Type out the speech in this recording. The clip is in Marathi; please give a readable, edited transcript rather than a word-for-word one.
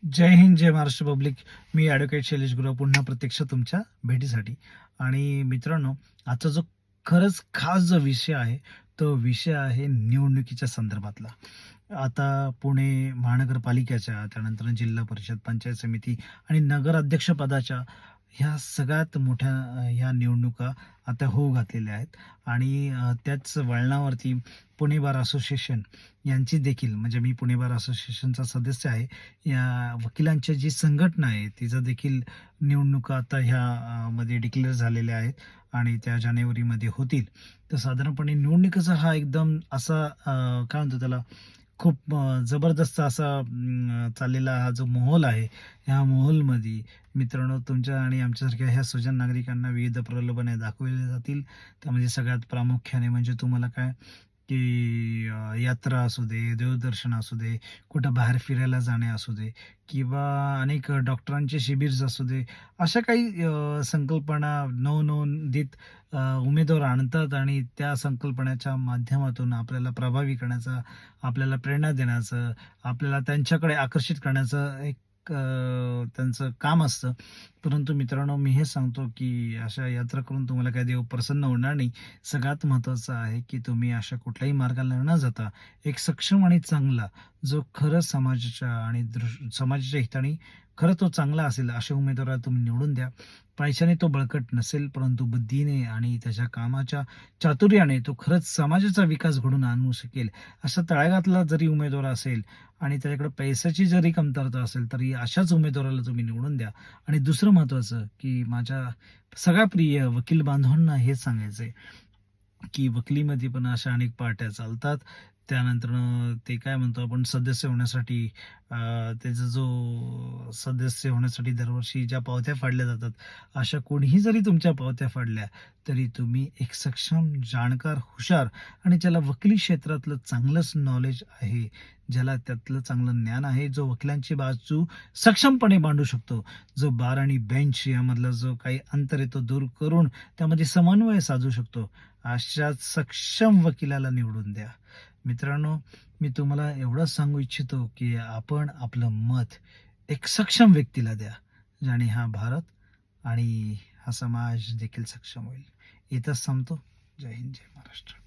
जय हिंद, जय महाराष्ट्र पब्लिक. मी ॲडव्होकेट शैलेश गुरव पुन्हा प्रत्यक्ष तुमच्या भेटीसाठी. आणि मित्रांनो, आजचा जो खरंच खास जो विषय आहे, तो विषय आहे निवडणुकीच्या संदर्भातला. आता पुणे महानगरपालिकेच्या, त्यानंतर जिल्हा परिषद, पंचायत समिती आणि नगराध्यक्ष पदाच्या ह्या सगळ्यात मोठ्या ह्या निवडणुका आता होऊ घातलेल्या आहेत. आणि त्याच वळणावरती पुणे बार असोसिएशन यांची देखील, म्हणजे मी पुणे बार असोसिएशनचा सदस्य आहे. या वकिलांची जी संघटना आहे तिचं देखील निवडणुका आता ह्या मध्ये डिक्लेअर झालेल्या आहेत आणि त्या जानेवारीमध्ये होतील. तर साधारणपणे निवडणुकीचा हा एकदम असा काय म्हणतो त्याला, खूप जबरदस्त असा चाललेला हा जो माहोल आहे, ह्या माहोलमध्ये मित्रांनो तुमच्या आणि आमच्यासारख्या ह्या सुजाण नागरिकांना विविध प्रलोभने दाखवले जातील. त्यामध्ये सगळ्यात प्रामुख्याने म्हणजे तुम्हाला काय, की यात्रा असू दे, देवदर्शन असू दे, कुठं बाहेर फिरायला जाणे असू दे, किंवा अनेक डॉक्टरांचे शिबिर असू दे, अशा काही संकल्पना नवनवोदित उमेदवार आणतात आणि त्या संकल्पनेच्या माध्यमातून आपल्याला प्रभावी करण्याचा, आपल्याला प्रेरणा देण्याचं, आपल्याला त्यांच्याकडे आकर्षित करण्याचं एक त्यांचं काम असतं. परंतु मित्रांनो, मी हे सांगतो की अशा यात्रा करून तुम्हाला काही देव प्रसन्न होणार नाही. सगळ्यात महत्त्वाचं आहे की तुम्ही अशा कुठल्याही मार्गाला न जाता एक सक्षम आणि चांगला, जो खरंच समाजाच्या आणि समाजाच्या हिताने खरं तो चांगला असेल, अशा उमेदवाराला तुम्ही निवडून द्या. पैशाने तो बळकट नसेल, परंतु बुद्धीने आणि त्याच्या कामाच्या चातुर्याने तो खरंच समाजाचा विकास घडवून आणू शकेल. अशा तळागाळातला जरी उमेदवार असेल आणि त्याच्याकडे पैशाची जरी कमतरता असेल, तरी अशाच उमेदवाराला तुम्ही निवडून द्या. आणि दुसरं महत्त्वाचं, की माझ्या सगळ्या प्रिय वकील बांधवांना हेच सांगायचं आहे, की वकिलीमध्ये पण अशा अनेक पार्ट्या चालतात. त्यानंतर ते काय म्हणतो आपण, सदस्य होण्यासाठी त्याचा जो सदस्य होण्यासाठी दरवर्षी ज्या पावत्या फाडल्या जातात, अशा कोणीही जरी तुमच्या पावत्या फाडल्या, तरी तुम्ही एक सक्षम, जाणकार, हुशार आणि ज्याला वकिली क्षेत्रातलं चांगलंच नॉलेज आहे, ज्याला त्यातलं चांगलं ज्ञान आहे, जो वकिलांची बाजू सक्षमपणे मांडू शकतो, जो बार आणि बेंच यामधला जो काही अंतर आहे तो दूर करून त्यामध्ये समन्वय साधू शकतो, अशा सक्षम वकिलाला निवडून द्या. मित्रांनो, मी तुम्हाला एवढंच सांगू इच्छितो, की आपण आपलं मत एक सक्षम व्यक्तीला द्या, ज्याने हा भारत आणि हा समाज देखील सक्षम होईल. इथंच थांबतो. जय हिंद, जय महाराष्ट्र.